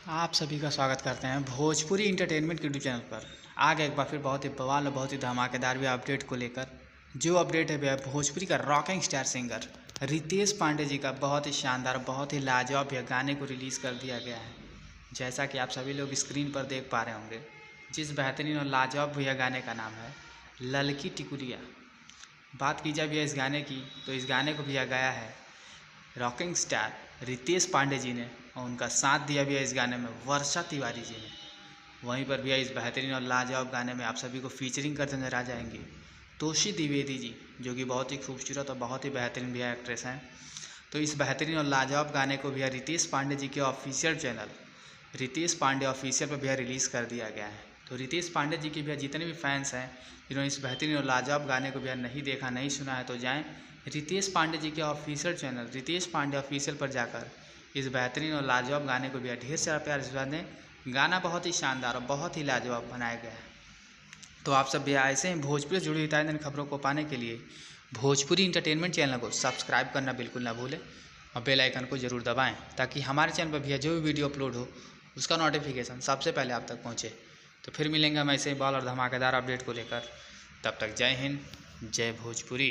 आप सभी का स्वागत करते हैं भोजपुरी इंटरटेनमेंट के यूट्यूब चैनल पर। आ गए एक बार फिर बहुत ही बवाल और बहुत ही धमाकेदार भी अपडेट को लेकर। जो अपडेट है भैया भोजपुरी का rocking star singer Ritesh Pandey ji का बहुत ही शानदार बहुत ही लाजवाब भैया गाने को रिलीज़ कर दिया गया है। जैसा कि आप सभी लोग स्क्रीन पर देख पा रहे होंगे, जिस बेहतरीन और लाजवाब भैया गाने का नाम है ललकी टिकुलिया। बात की जाए भैया इस गाने की, तो इस गाने को भैया गाया है रॉकिंग स्टार रितेश पांडे जी ने, और उनका साथ दिया भैया इस गाने में वर्षा तिवारी जी ने। वहीं पर भैया इस बेहतरीन और लाजवाब गाने में आप सभी को फीचरिंग करते नजर आ जाएंगे तोशी द्विवेदी जी, जो कि बहुत ही खूबसूरत और बहुत ही बेहतरीन भैया एक्ट्रेस हैं। तो इस बेहतरीन और लाजवाब गाने को भैया रितेश पांडे जी के official channel Ritesh Pandey official पर भैया रिलीज़ कर दिया गया है। तो रितेश पांडे जी के भैया जितने भी फैंस हैं जिन्होंने इस बेहतरीन और लाजवाब गाने को भैया नहीं देखा नहीं सुना है, तो जाएं रितेश पांडे जी के official channel Ritesh Pandey official पर जाकर इस बेहतरीन और लाजवाब गाने को भैया ढेर सारा प्यार आशीर्वाद दें। गाना बहुत ही शानदार और बहुत ही लाजवाब बनाया गया है। तो आप सब भैया ऐसे ही भोजपुरी से जुड़ी हुई ताज़ा खबरों को पाने के लिए भोजपुरी इंटरटेनमेंट चैनल को सब्सक्राइब करना बिल्कुल ना भूलें और बेल आइकन को ज़रूर दबाएं, ताकि हमारे चैनल पर भैया जो भी वीडियो अपलोड हो उसका नोटिफिकेशन सबसे पहले आप तक पहुँचे। तो फिर मिलेंगे हम ऐसे ही बॉल और धमाकेदार अपडेट को लेकर। तब तक जय हिंद, जय भोजपुरी।